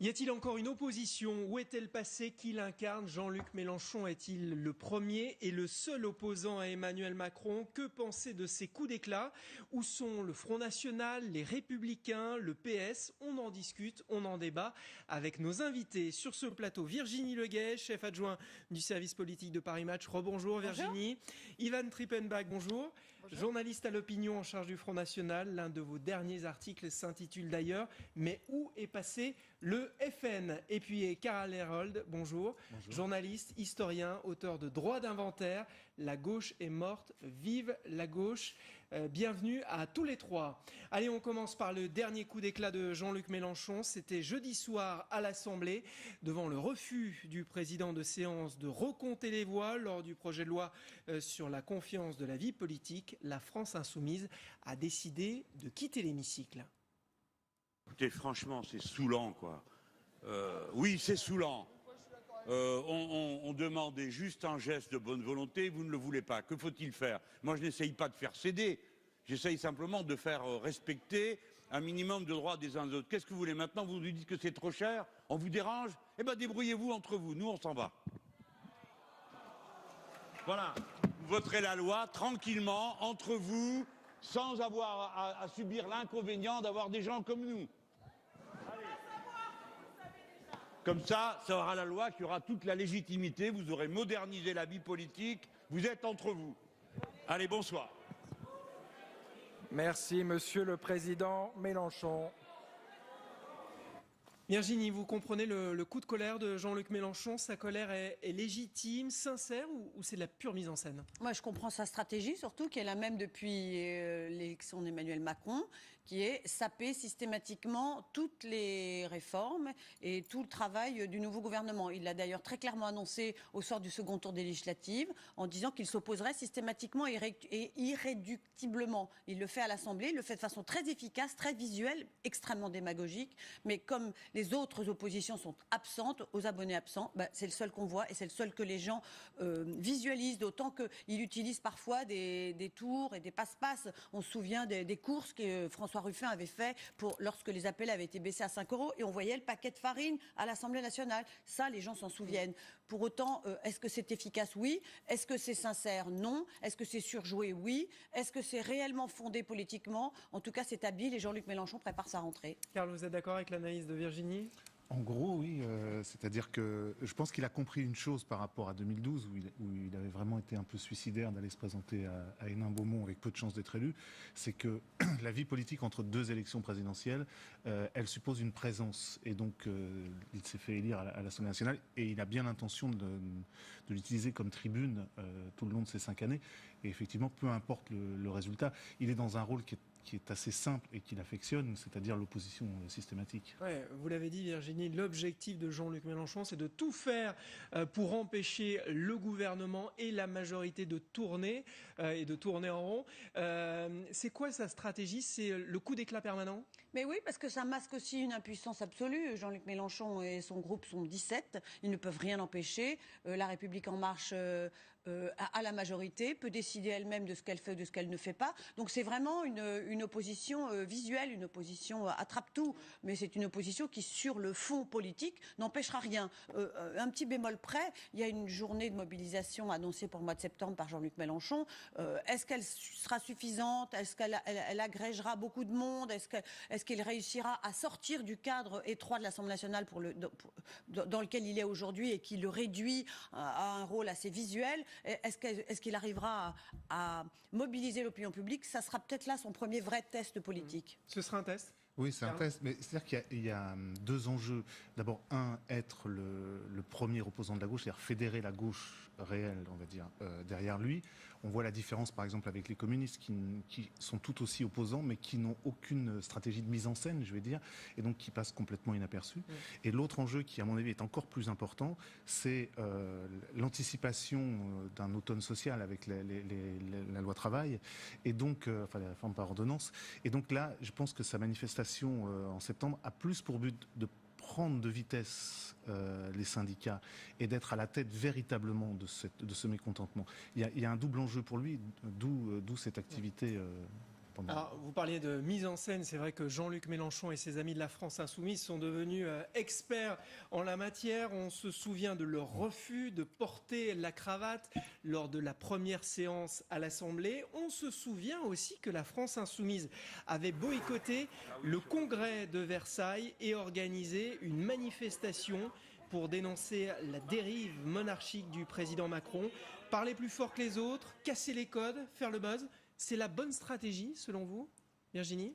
Y a-t-il encore une opposition? Où est-elle passée? Qui l'incarne? Jean-Luc Mélenchon est-il le premier et le seul opposant à Emmanuel Macron? Que penser de ces coups d'éclat? Où sont le Front National, les Républicains, le PS? On en discute, on en débat avec nos invités sur ce plateau. Virginie Leguet, chef adjoint du service politique de Paris Match. Rebonjour Virginie. Ivan Trippenbach, bonjour. Journaliste à l'opinion en charge du Front National. L'un de vos derniers articles s'intitule d'ailleurs « Mais où est passé le FN ?» Et puis Karl Herold, bonjour. Journaliste, historien, auteur de Droit d'inventaire. La gauche est morte, vive la gauche. Bienvenue à tous les trois. Allez, on commence par le dernier coup d'éclat de Jean-Luc Mélenchon. C'était jeudi soir à l'Assemblée, devant le refus du président de séance de recompter les voix lors du projet de loi sur la confiance de la vie politique. La France insoumise a décidé de quitter l'hémicycle. Écoutez, franchement, c'est saoulant, quoi. Oui, c'est saoulant. On demandait juste un geste de bonne volonté, vous ne le voulez pas. Que faut-il faire? Moi, je n'essaye pas de faire céder. J'essaye simplement de faire respecter un minimum de droits des uns des autres. Qu'est-ce que vous voulez maintenant? Vous nous dites que c'est trop cher? On vous dérange? Eh bien, débrouillez-vous entre vous. Nous, on s'en va. Voilà. Vous voterez la loi tranquillement, entre vous, sans avoir à subir l'inconvénient d'avoir des gens comme nous. Allez. Comme ça aura la loi qui aura toute la légitimité, vous aurez modernisé la vie politique, vous êtes entre vous. Allez, bonsoir. Merci, Monsieur le Président Mélenchon. Virginie, vous comprenez le coup de colère de Jean-Luc Mélenchon? Sa colère est légitime, sincère ou c'est de la pure mise en scène? Moi, je comprends sa stratégie, surtout qui est la même depuis l'élection d'Emmanuel Macron, qui est saper systématiquement toutes les réformes et tout le travail du nouveau gouvernement. Il l'a d'ailleurs très clairement annoncé au sort du second tour des législatives, en disant qu'il s'opposerait systématiquement et irréductiblement. Il le fait à l'Assemblée, il le fait de façon très efficace, très visuelle, extrêmement démagogique, mais comme les autres oppositions sont absentes, aux abonnés absents, c'est le seul qu'on voit et c'est le seul que les gens visualisent, d'autant qu'il utilise parfois des tours et des passe-passe. On se souvient des courses que François Ruffin avait fait lorsque les appels avaient été baissés à 5 € et on voyait le paquet de farine à l'Assemblée nationale. Ça, les gens s'en souviennent. Pour autant, est-ce que c'est efficace? Oui. Est-ce que c'est sincère? Non. Est-ce que c'est surjoué? Oui. Est-ce que c'est réellement fondé politiquement? En tout cas, c'est habile et Jean-Luc Mélenchon prépare sa rentrée. Karl, vous êtes d'accord avec l'analyse de Virginie? En gros, oui. C'est-à-dire que je pense qu'il a compris une chose par rapport à 2012, où il avait vraiment été un peu suicidaire d'aller se présenter à Hénin-Beaumont avec peu de chances d'être élu. C'est que la vie politique entre deux élections présidentielles, elle suppose une présence. Et donc, il s'est fait élire à l'Assemblée nationale et il a bien l'intention de l'utiliser comme tribune tout le long de ces 5 années. Et effectivement, peu importe le résultat, il est dans un rôle qui est assez simple et qu'il affectionne, c'est-à-dire l'opposition systématique. Ouais, vous l'avez dit Virginie, l'objectif de Jean-Luc Mélenchon, c'est de tout faire pour empêcher le gouvernement et la majorité de tourner et de tourner en rond. C'est quoi sa stratégie? C'est le coup d'éclat permanent? Mais oui, parce que ça masque aussi une impuissance absolue. Jean-Luc Mélenchon et son groupe sont 17, ils ne peuvent rien empêcher. La République En Marche a la majorité, peut décider elle-même de ce qu'elle fait ou de ce qu'elle ne fait pas. Donc c'est vraiment une opposition visuelle, une opposition attrape-tout. Mais c'est une opposition qui, sur le fond politique, n'empêchera rien. Un petit bémol près, il y a une journée de mobilisation annoncée pour le mois de septembre par Jean-Luc Mélenchon. Est-ce qu'elle sera suffisante? Est-ce qu'elle agrégera beaucoup de monde? Est-ce qu'il réussira à sortir du cadre étroit de l'Assemblée nationale dans lequel il est aujourd'hui et qui le réduit à un rôle assez visuel? Est-ce qu'il arrivera à mobiliser l'opinion publique? Ça sera peut-être là son premier vrai test politique. Ce sera un test? Oui, c'est un test, mais c'est-à-dire qu'il y a deux enjeux. D'abord, être le premier opposant de la gauche, c'est-à-dire fédérer la gauche réelle, on va dire, derrière lui. On voit la différence, par exemple, avec les communistes qui sont tout aussi opposants, mais qui n'ont aucune stratégie de mise en scène, je vais dire, et donc qui passent complètement inaperçus. Et l'autre enjeu, qui, à mon avis, est encore plus important, c'est l'anticipation d'un automne social avec la loi travail, et donc, enfin, la réforme par ordonnance. Et donc là, je pense que sa manifestation en septembre a plus pour but de prendre de vitesse les syndicats et d'être à la tête véritablement de ce mécontentement. Il y a un double enjeu pour lui, d'où cette activité Alors, vous parliez de mise en scène, c'est vrai que Jean-Luc Mélenchon et ses amis de la France Insoumise sont devenus experts en la matière. On se souvient de leur refus de porter la cravate lors de la première séance à l'Assemblée. On se souvient aussi que la France Insoumise avait boycotté le congrès de Versailles et organisé une manifestation pour dénoncer la dérive monarchique du président Macron. Parler plus fort que les autres, casser les codes, faire le buzz. C'est la bonne stratégie, selon vous, Virginie ?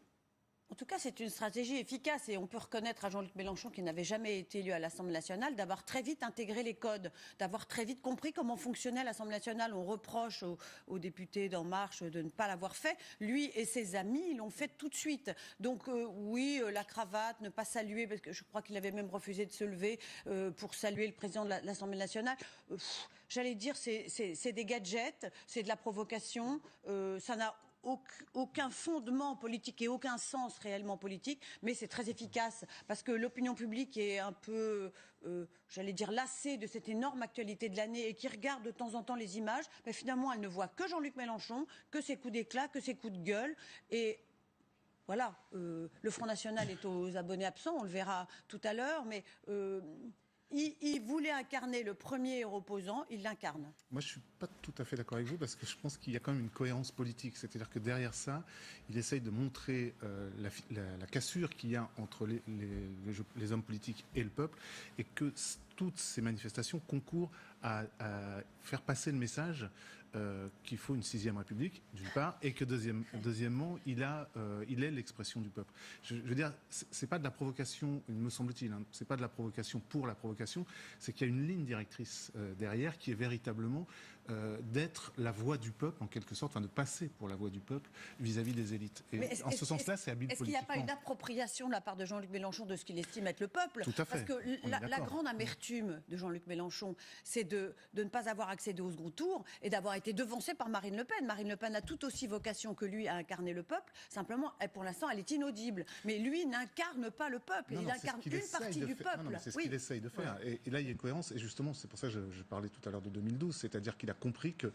En tout cas, c'est une stratégie efficace et on peut reconnaître à Jean-Luc Mélenchon, qui n'avait jamais été élu à l'Assemblée nationale, d'avoir très vite intégré les codes, d'avoir très vite compris comment fonctionnait l'Assemblée nationale. On reproche aux députés d'En Marche de ne pas l'avoir fait. Lui et ses amis l'ont fait tout de suite. Donc oui, la cravate, ne pas saluer, parce que je crois qu'il avait même refusé de se lever pour saluer le président de l'Assemblée nationale. J'allais dire, c'est des gadgets, c'est de la provocation, ça n'a aucun fondement politique et aucun sens réellement politique, mais c'est très efficace parce que l'opinion publique est un peu, j'allais dire, lassée de cette énorme actualité de l'année et qui regarde de temps en temps les images, mais finalement elle ne voit que Jean-Luc Mélenchon, que ses coups d'éclat, que ses coups de gueule et voilà, le Front National est aux abonnés absents, on le verra tout à l'heure, mais il voulait incarner le premier opposant, il l'incarne. Moi, je ne suis pas tout à fait d'accord avec vous parce que je pense qu'il y a quand même une cohérence politique. C'est-à-dire que derrière ça, il essaye de montrer la cassure qu'il y a entre les hommes politiques et le peuple et que toutes ces manifestations concourent à faire passer le message qu'il faut une 6e République, d'une part, et que deuxièmement, il est l'expression du peuple. Je veux dire, c'est pas de la provocation, il me semble-t-il, hein, c'est pas de la provocation pour la provocation, c'est qu'il y a une ligne directrice derrière qui est véritablement d'être la voix du peuple, en quelque sorte, enfin de passer pour la voix du peuple vis-à-vis des élites. Et en ce sens-là, c'est habile politiquement. Est-ce qu'il n'y a pas une appropriation de la part de Jean-Luc Mélenchon de ce qu'il estime être le peuple ? Tout à fait. Parce que la grande amertume de Jean-Luc Mélenchon, c'est de ne pas avoir accédé au second tour et d'avoir été devancé par Marine Le Pen. Marine Le Pen a tout aussi vocation que lui à incarner le peuple. Simplement, pour l'instant, elle est inaudible. Mais lui n'incarne pas le peuple. Il incarne une partie du peuple. Non, c'est ce qu'il essaye de faire. Ouais. Et là, il y a une cohérence. Et justement, c'est pour ça que je parlais tout à l'heure de 2012. C'est-à-dire qu'il a compris que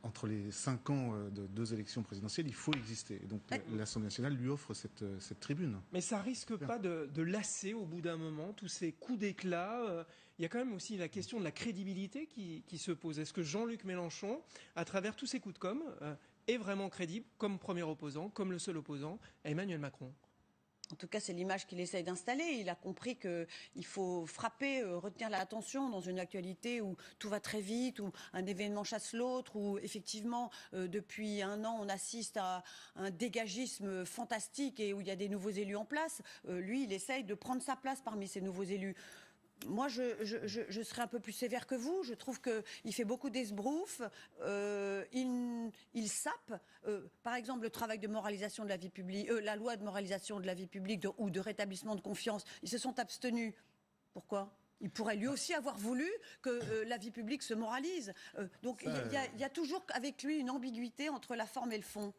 entre les 5 ans de 2 élections présidentielles, il faut exister. Et donc l'Assemblée nationale lui offre cette tribune. Mais ça risque pas de lasser au bout d'un moment tous ces coups d'éclat. Il y a quand même aussi la question de la crédibilité qui se pose. Est-ce que Jean-Luc Mélenchon, à travers tous ces coups de com', est vraiment crédible comme premier opposant, comme le seul opposant à Emmanuel Macron ? En tout cas, c'est l'image qu'il essaye d'installer. Il a compris qu'il faut frapper, retenir l'attention dans une actualité où tout va très vite, où un événement chasse l'autre, où effectivement, depuis un an, on assiste à un dégagisme fantastique et où il y a des nouveaux élus en place. Lui, il essaye de prendre sa place parmi ces nouveaux élus. Moi, je serais un peu plus sévère que vous. Je trouve qu'il fait beaucoup d'esbroufs. Il sape, par exemple, le travail de moralisation de la vie publique, la loi de moralisation de la vie publique ou de rétablissement de confiance. Ils se sont abstenus. Pourquoi ? Il pourrait lui aussi avoir voulu que la vie publique se moralise. Donc, il y a toujours avec lui une ambiguïté entre la forme et le fond.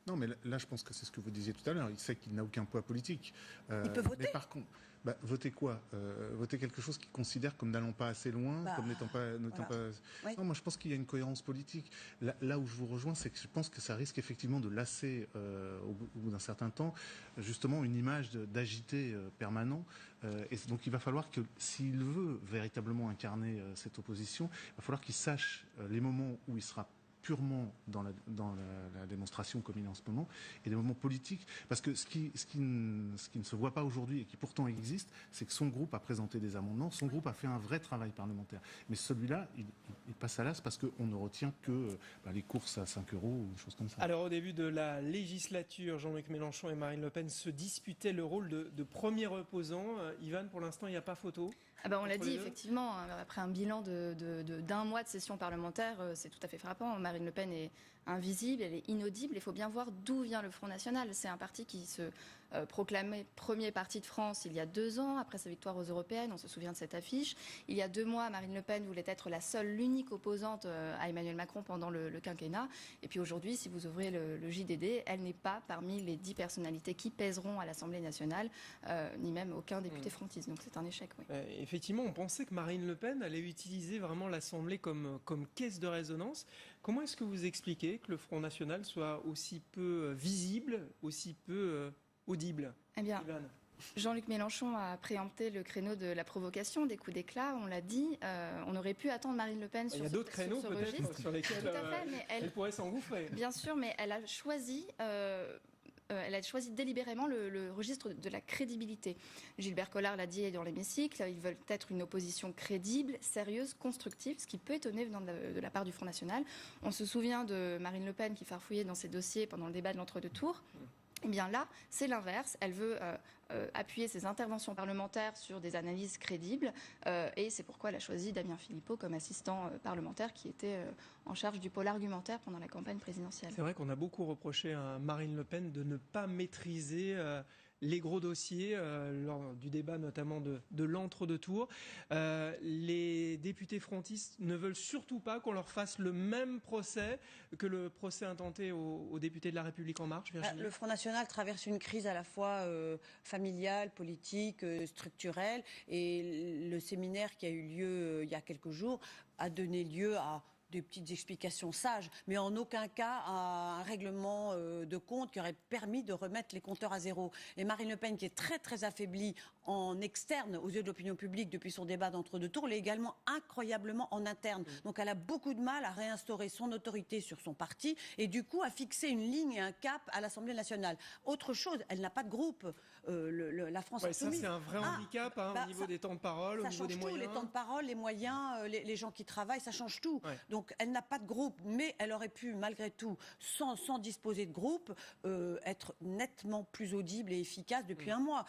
Non, mais là, je pense que c'est ce que vous disiez tout à l'heure. Il sait qu'il n'a aucun poids politique. Il peut voter. Mais par contre, voter quoi ? Voter quelque chose qu'il considère comme n'allant pas assez loin, comme n'étant pas... Oui. Non, moi, je pense qu'il y a une cohérence politique. Là où je vous rejoins, c'est que je pense que ça risque effectivement de lasser, au bout d'un certain temps, justement, une image d'agité permanent. Et donc, il va falloir que, s'il veut véritablement incarner cette opposition, il va falloir qu'il sache les moments où il sera purement dans la démonstration comme il est en ce moment, et des moments politiques, parce que ce qui ne se voit pas aujourd'hui et qui pourtant existe, c'est que son groupe a présenté des amendements, son groupe a fait un vrai travail parlementaire. Mais celui-là, il passe à l'as parce qu'on ne retient que les courses à 5 € ou des choses comme ça. Alors au début de la législature, Jean-Luc Mélenchon et Marine Le Pen se disputaient le rôle de premier opposant. Yvan, pour l'instant, il n'y a pas photo. On l'a dit, effectivement, après un bilan d'un mois de session parlementaire, c'est tout à fait frappant. Marine Le Pen est invisible, elle est inaudible. Il faut bien voir d'où vient le Front National. C'est un parti qui se proclamé premier parti de France il y a 2 ans, après sa victoire aux européennes, on se souvient de cette affiche. Il y a 2 mois, Marine Le Pen voulait être l'unique opposante à Emmanuel Macron pendant le quinquennat. Et puis aujourd'hui, si vous ouvrez le JDD, elle n'est pas parmi les 10 personnalités qui pèseront à l'Assemblée nationale, ni même aucun député frontiste. Donc c'est un échec. Oui. Effectivement, on pensait que Marine Le Pen allait utiliser vraiment l'Assemblée comme caisse de résonance. Comment est-ce que vous expliquez que le Front National soit aussi peu visible, aussi peu audible? Eh bien, Ivan. Jean-Luc Mélenchon a préempté le créneau de la provocation, des coups d'éclat, on l'a dit. On aurait pu attendre Marine Le Pen sur ce registre. Il y a d'autres créneaux peut-être sur lesquels Tout à fait, mais elle pourrait s'engouffrer. Bien sûr, mais elle a choisi délibérément le registre de la crédibilité. Gilbert Collard l'a dit dans l'hémicycle, ils veulent être une opposition crédible, sérieuse, constructive, ce qui peut étonner venant de la part du Front National. On se souvient de Marine Le Pen qui farfouillait dans ses dossiers pendant le débat de l'entre-deux tours. Eh bien là, c'est l'inverse. Elle veut appuyer ses interventions parlementaires sur des analyses crédibles et c'est pourquoi elle a choisi Damien Philippot comme assistant parlementaire qui était en charge du pôle argumentaire pendant la campagne présidentielle. C'est vrai qu'on a beaucoup reproché à Marine Le Pen de ne pas maîtriser les gros dossiers lors du débat notamment de l'entre-deux tours. Les députés frontistes ne veulent surtout pas qu'on leur fasse le même procès que le procès intenté aux députés de La République En Marche. Virginie. Le Front National traverse une crise à la fois familiale, politique, structurelle, et le séminaire qui a eu lieu il y a quelques jours a donné lieu à des petites explications sages, mais en aucun cas à un règlement de compte qui aurait permis de remettre les compteurs à zéro. Et Marine Le Pen, qui est très très affaiblie en externe aux yeux de l'opinion publique depuis son débat d'entre-deux tours, l'est également incroyablement en interne. Donc elle a beaucoup de mal à réinstaurer son autorité sur son parti et du coup à fixer une ligne et un cap à l'Assemblée nationale. Autre chose, elle n'a pas de groupe. La France Insoumise. Ça c'est un vrai handicap au niveau des temps de parole, au niveau des moyens. Les temps de parole, les moyens, les gens qui travaillent, ça change tout. Ouais. Donc elle n'a pas de groupe, mais elle aurait pu malgré tout, sans disposer de groupe, être nettement plus audible et efficace depuis un mois.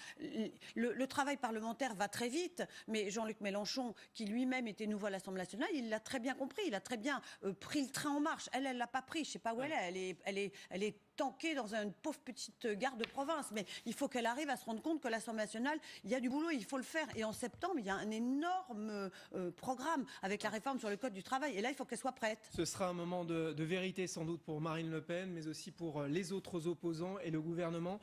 Le travail parlementaire va très vite, mais Jean-Luc Mélenchon, qui lui-même était nouveau à l'Assemblée nationale, il l'a très bien compris, il a très bien pris le train en marche. Elle l'a pas pris, je sais pas où elle est tankée dans une pauvre petite gare de province, mais il faut qu'elle arrive à se rendre compte que l'Assemblée nationale, il y a du boulot, il faut le faire. Et en septembre, il y a un énorme programme avec la réforme sur le Code du travail. Et là, il faut qu'elle soit prête. Ce sera un moment de vérité sans doute pour Marine Le Pen, mais aussi pour les autres opposants et le gouvernement.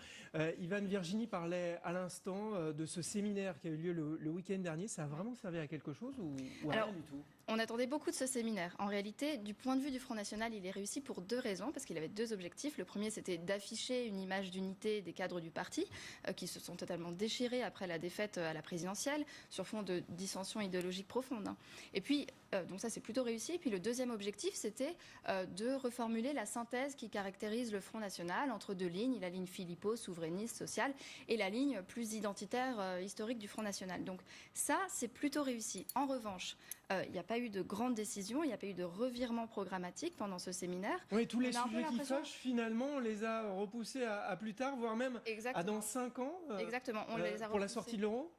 Ivan, Virginie parlait à l'instant de ce séminaire qui a eu lieu le week-end dernier. Ça a vraiment servi à quelque chose ou à rien du tout? On attendait beaucoup de ce séminaire. En réalité, du point de vue du Front National, il est réussi pour 2 raisons, parce qu'il avait 2 objectifs. Le premier, c'était d'afficher une image d'unité des cadres du parti, qui se sont totalement déchirés après la défaite à la présidentielle, sur fond de dissensions idéologiques profondes. Et puis, donc ça, c'est plutôt réussi. Et puis, le deuxième objectif, c'était de reformuler la synthèse qui caractérise le Front National entre 2 lignes, la ligne Philippot, souverainiste, sociale, et la ligne plus identitaire, historique du Front National. Donc ça, c'est plutôt réussi. En revanche, il n'y a pas eu de grandes décisions, il n'y a pas eu de revirement programmatique pendant ce séminaire. Oui, tous les sujets qui fâchent, finalement, on les a repoussés à plus tard, voire même à dans 5 ans. Exactement. On les a pour la sortie de l'euro.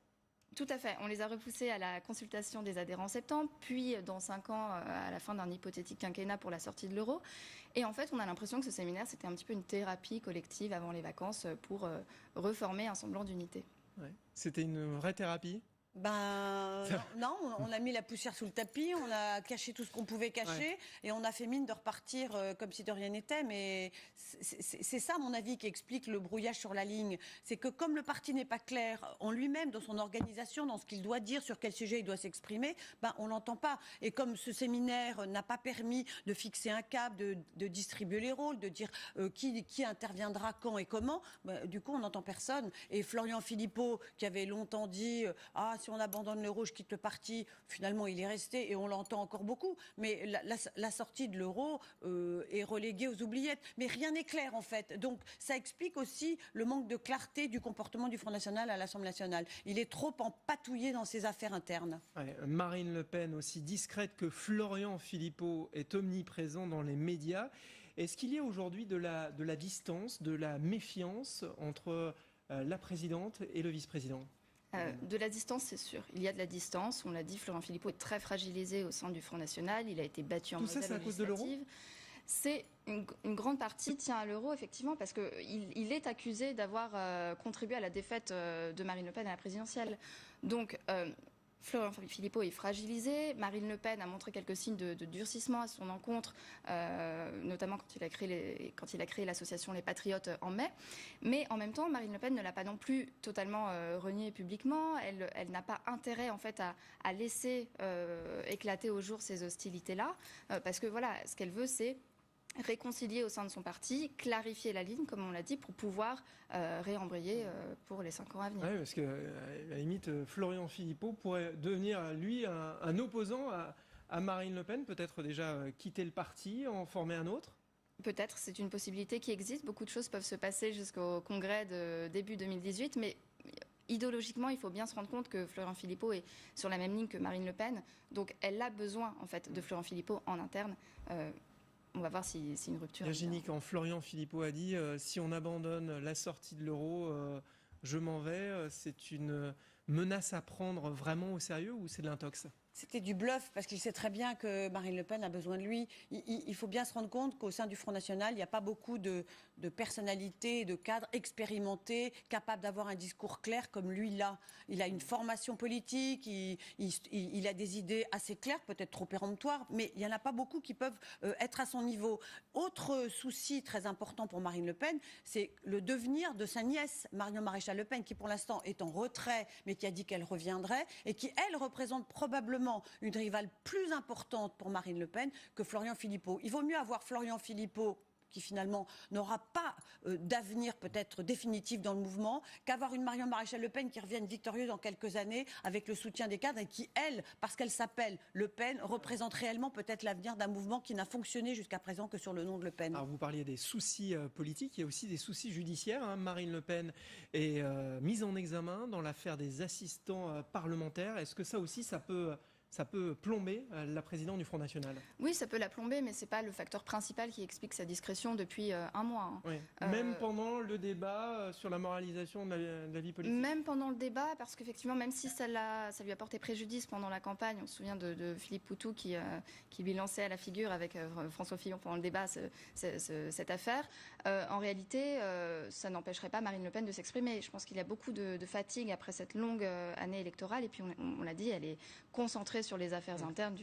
Tout à fait. On les a repoussés à la consultation des adhérents en septembre, puis dans 5 ans, à la fin d'un hypothétique quinquennat pour la sortie de l'euro. Et en fait, on a l'impression que ce séminaire, c'était un petit peu une thérapie collective avant les vacances pour reformer un semblant d'unité. Ouais. C'était une vraie thérapie? Non, on a mis la poussière sous le tapis, on a caché tout ce qu'on pouvait cacher et on a fait mine de repartir comme si de rien n'était. Mais c'est ça, à mon avis, qui explique le brouillage sur la ligne. C'est que comme le parti n'est pas clair en lui-même, dans son organisation, dans ce qu'il doit dire, sur quel sujet il doit s'exprimer, on l'entend pas. Et comme ce séminaire n'a pas permis de fixer un cap, de distribuer les rôles, de dire qui interviendra quand et comment, du coup on n'entend personne. Et Florian Philippot, qui avait longtemps dit si on abandonne l'euro, je quitte le parti. Finalement, il est resté et on l'entend encore beaucoup. Mais la sortie de l'euro est reléguée aux oubliettes. Mais rien n'est clair, en fait. Donc, ça explique aussi le manque de clarté du comportement du Front National à l'Assemblée nationale. Il est trop empatouillé dans ses affaires internes. Ouais, Marine Le Pen, aussi discrète que Florian Philippot, est omniprésent dans les médias. Est-ce qu'il y a aujourd'hui de la distance, de la méfiance entre la présidente et le vice-président ? De la distance, c'est sûr. Il y a de la distance. On l'a dit, Florian Philippot est très fragilisé au sein du Front National. Il a été battu en Moselle législative. Tout ça, c'est à cause de l'euro ? C'est une grande partie tient à l'euro, effectivement, parce qu'il est accusé d'avoir contribué à la défaite de Marine Le Pen à la présidentielle. Donc, Florian Philippot est fragilisé. Marine Le Pen a montré quelques signes de durcissement à son encontre, notamment quand il a créé l'association Les Patriotes en mai. Mais en même temps, Marine Le Pen ne l'a pas non plus totalement renié publiquement. Elle n'a pas intérêt en fait à laisser éclater au jour ces hostilités-là, parce que voilà, ce qu'elle veut, c'est réconcilier au sein de son parti, clarifier la ligne, comme on l'a dit, pour pouvoir réembrayer pour les 5 ans à venir. Oui, parce que à la limite, Florian Philippot pourrait devenir, lui, un opposant à Marine Le Pen, peut-être déjà quitter le parti, en former un autre. Peut-être, c'est une possibilité qui existe. Beaucoup de choses peuvent se passer jusqu'au congrès de début 2018, mais idéologiquement, il faut bien se rendre compte que Florian Philippot est sur la même ligne que Marine Le Pen. Donc, elle a besoin, en fait, de Florian Philippot en interne. On va voir si une rupture. Virginie, quand Florian Philippot a dit si on abandonne la sortie de l'euro, je m'en vais, c'est une menace à prendre vraiment au sérieux ou c'est de l'intox ? C'était du bluff, parce qu'il sait très bien que Marine Le Pen a besoin de lui. Il faut bien se rendre compte qu'au sein du Front National, il n'y a pas beaucoup de personnalités, de cadres expérimentés, capables d'avoir un discours clair comme lui là. Il a une formation politique, il a des idées assez claires, peut-être trop péremptoires, mais il n'y en a pas beaucoup qui peuvent être à son niveau. Autre souci très important pour Marine Le Pen, c'est le devenir de sa nièce, Marion Maréchal Le Pen, qui pour l'instant est en retrait, mais qui a dit qu'elle reviendrait, et qui, elle, représente probablement une rivale plus importante pour Marine Le Pen que Florian Philippot. Il vaut mieux avoir Florian Philippot qui finalement n'aura pas d'avenir peut-être définitif dans le mouvement, qu'avoir une Marion Maréchal Le Pen qui revienne victorieuse dans quelques années avec le soutien des cadres et qui, elle, parce qu'elle s'appelle Le Pen, représente réellement peut-être l'avenir d'un mouvement qui n'a fonctionné jusqu'à présent que sur le nom de Le Pen. Alors vous parliez des soucis politiques, il y a aussi des soucis judiciaires. Hein. Marine Le Pen est mise en examen dans l'affaire des assistants parlementaires. Est-ce que ça aussi, ça peut plomber la présidente du Front National? Oui, ça peut la plomber, mais ce n'est pas le facteur principal qui explique sa discrétion depuis un mois. Hein. Oui. Même pendant le débat sur la moralisation de la vie politique? Même pendant le débat, parce qu'effectivement, même si ça lui a porté préjudice pendant la campagne, on se souvient de Philippe Poutou qui lui lançait à la figure avec François Fillon pendant le débat cette affaire. En réalité, ça n'empêcherait pas Marine Le Pen de s'exprimer. Je pense qu'il y a beaucoup de fatigue après cette longue année électorale, et puis on l'a dit, elle est concentrée sur les affaires internes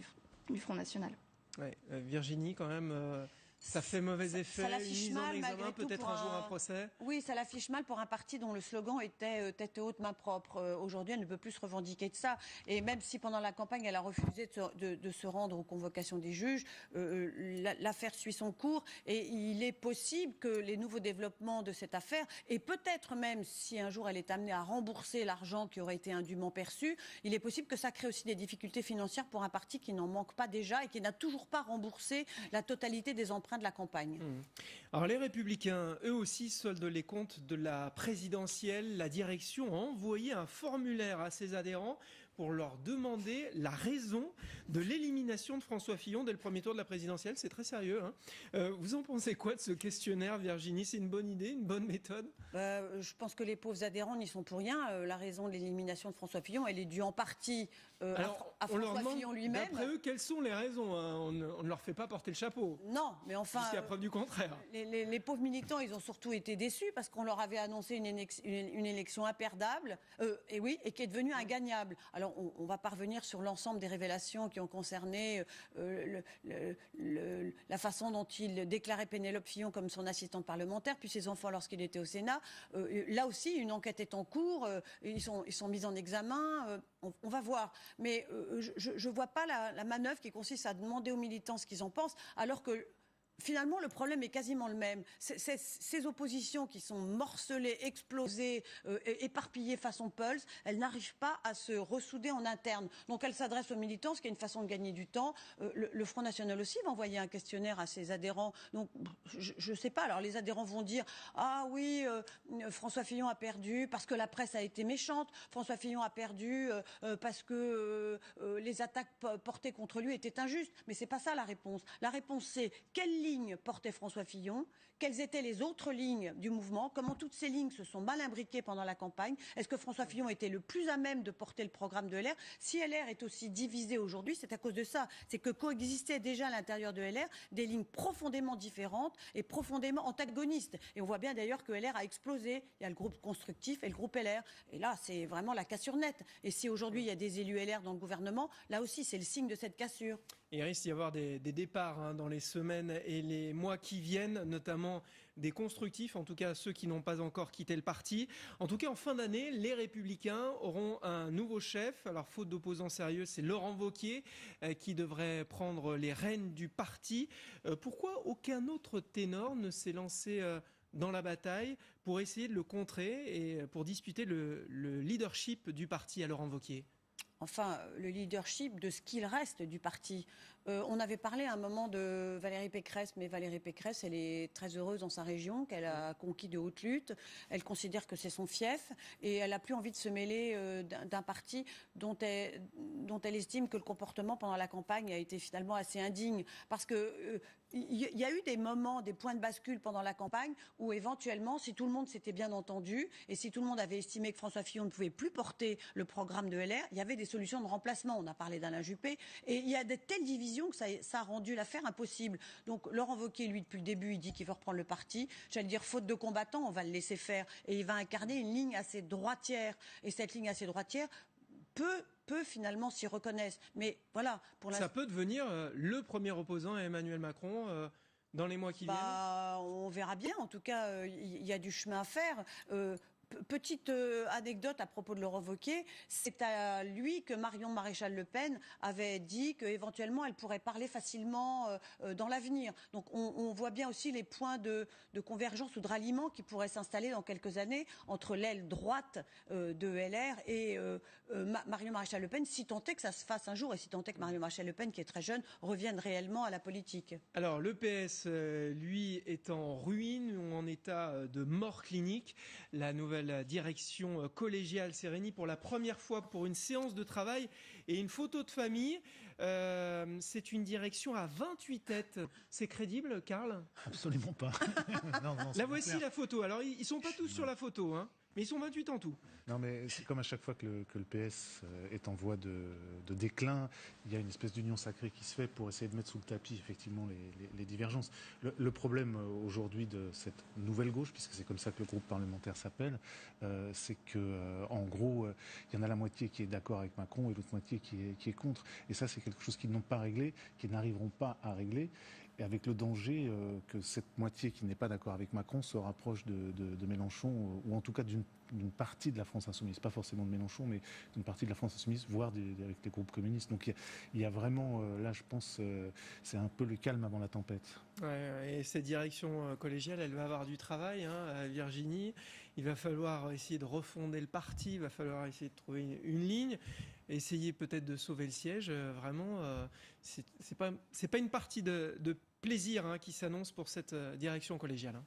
du Front National. Ouais, Virginie, quand même, ça fait mauvais effet, une mise en examen, peut-être un jour un procès. Oui, ça l'affiche mal pour un parti dont le slogan était tête haute, main propre. Aujourd'hui, elle ne peut plus se revendiquer de ça. Et même si pendant la campagne, elle a refusé de se rendre aux convocations des juges, l'affaire suit son cours. Et il est possible que les nouveaux développements de cette affaire, et peut-être même si un jour elle est amenée à rembourser l'argent qui aurait été indûment perçu, il est possible que ça crée aussi des difficultés financières pour un parti qui n'en manque pas déjà et qui n'a toujours pas remboursé la totalité des emprunts de la campagne. Alors les Républicains, eux aussi, soldent les comptes de la présidentielle. La direction a envoyé un formulaire à ses adhérents pour leur demander la raison de l'élimination de François Fillon dès le premier tour de la présidentielle. C'est très sérieux. Hein. Vous en pensez quoi de ce questionnaire, Virginie? C'est une bonne idée, une bonne méthode? Je pense que les pauvres adhérents n'y sont pour rien. La raison de l'élimination de François Fillon, elle est due en partie à François Fillon lui-même. D'après eux, quelles sont les raisons? On ne leur fait pas porter le chapeau. Non, mais enfin... Jusqu'à preuve du contraire. Les pauvres militants, ils ont surtout été déçus parce qu'on leur avait annoncé une élection imperdable, et qui est devenue ingagnable. Alors, on va pas revenir sur l'ensemble des révélations qui ont concerné la façon dont il déclarait Pénélope Fillon comme son assistante parlementaire, puis ses enfants lorsqu'il était au Sénat. Là aussi, une enquête est en cours, ils sont mis en examen, on va voir. Mais je vois pas la manœuvre qui consiste à demander aux militants ce qu'ils en pensent, alors que finalement, le problème est quasiment le même. Ces oppositions qui sont morcelées, explosées, éparpillées façon Pulse, elles n'arrivent pas à se ressouder en interne. Donc elles s'adressent aux militants, ce qui est une façon de gagner du temps. Le Front National aussi va envoyer un questionnaire à ses adhérents. Donc je ne sais pas. Alors les adhérents vont dire « Ah oui, François Fillon a perdu parce que la presse a été méchante. François Fillon a perdu parce que les attaques portées contre lui étaient injustes. » Mais ce n'est pas ça la réponse. La réponse, c'est quelle ligne portait François Fillon, quelles étaient les autres lignes du mouvement, comment toutes ces lignes se sont mal imbriquées pendant la campagne. Est-ce que François Fillon était le plus à même de porter le programme de LR? Si LR est aussi divisé aujourd'hui, c'est à cause de ça. C'est que coexistaient déjà à l'intérieur de LR des lignes profondément différentes et profondément antagonistes. Et on voit bien d'ailleurs que LR a explosé. Il y a le groupe constructif et le groupe LR. Et là, c'est vraiment la cassure nette. Et si aujourd'hui il y a des élus LR dans le gouvernement, là aussi c'est le signe de cette cassure. Il risque d'y avoir des départs dans les semaines et les mois qui viennent, notamment des constructifs, en tout cas ceux qui n'ont pas encore quitté le parti. En tout cas, en fin d'année, les Républicains auront un nouveau chef. Alors, faute d'opposants sérieux, c'est Laurent Wauquiez qui devrait prendre les rênes du parti. Pourquoi aucun autre ténor ne s'est lancé dans la bataille pour essayer de le contrer et pour disputer le leadership du parti à Laurent Wauquiez? Enfin, le leadership de ce qu'il reste du parti. On avait parlé à un moment de Valérie Pécresse, mais Valérie Pécresse, elle est très heureuse dans sa région, qu'elle a conquis de haute lutte. Elle considère que c'est son fief et elle n'a plus envie de se mêler d'un parti dont elle estime que le comportement pendant la campagne a été finalement assez indigne. Parce que il y a eu des moments, des points de bascule pendant la campagne où éventuellement, si tout le monde s'était bien entendu et si tout le monde avait estimé que François Fillon ne pouvait plus porter le programme de LR, il y avait des solutions de remplacement. On a parlé d'Alain Juppé et il y a de telles divisions que ça a rendu l'affaire impossible. Donc Laurent Wauquiez, lui, depuis le début, il dit qu'il veut reprendre le parti. J'allais dire, faute de combattants, on va le laisser faire et il va incarner une ligne assez droitière. Et cette ligne assez droitière peut finalement s'y reconnaître. Mais voilà, pour l'instant. Ça peut devenir le premier opposant à Emmanuel Macron dans les mois qui viennent? On verra bien. En tout cas, il y a du chemin à faire. Petite anecdote à propos de Laurent Wauquiez, c'est à lui que Marion Maréchal Le Pen avait dit qu'éventuellement elle pourrait parler facilement dans l'avenir. Donc on voit bien aussi les points de convergence ou de ralliement qui pourraient s'installer dans quelques années entre l'aile droite de LR et Marion Maréchal Le Pen, si tant est que ça se fasse un jour et si tant est que Marion Maréchal Le Pen, qui est très jeune, revienne réellement à la politique. Alors le PS, lui, est en ruine ou en état de mort clinique. La nouvelle direction collégiale s'est réunie pour la première fois pour une séance de travail et une photo de famille. C'est une direction à 28 têtes. C'est crédible, Karl? Absolument pas. Non, la voici clair. La photo. Alors ils sont pas tous sur la photo, hein. Mais ils sont 28 en tout. Non, mais c'est comme à chaque fois que le PS est en voie de déclin, il y a une espèce d'union sacrée qui se fait pour essayer de mettre sous le tapis effectivement les divergences. Le problème aujourd'hui de cette nouvelle gauche, puisque c'est comme ça que le groupe parlementaire s'appelle, c'est que en gros, il y en a la moitié qui est d'accord avec Macron et l'autre moitié qui est contre. Et ça, c'est quelque chose qu'ils n'ont pas réglé, qu'ils n'arriveront pas à régler. Et avec le danger que cette moitié qui n'est pas d'accord avec Macron se rapproche de Mélenchon, ou en tout cas d'une partie de la France insoumise, pas forcément de Mélenchon, mais d'une partie de la France insoumise, voire avec les groupes communistes. Donc il y a vraiment, là je pense, c'est un peu le calme avant la tempête. Ouais, et cette direction collégiale, elle va avoir du travail, à Virginie. Il va falloir essayer de refonder le parti, il va falloir essayer de trouver une ligne, essayer peut-être de sauver le siège. Vraiment, c'est pas une partie de plaisir qui s'annonce pour cette direction collégiale.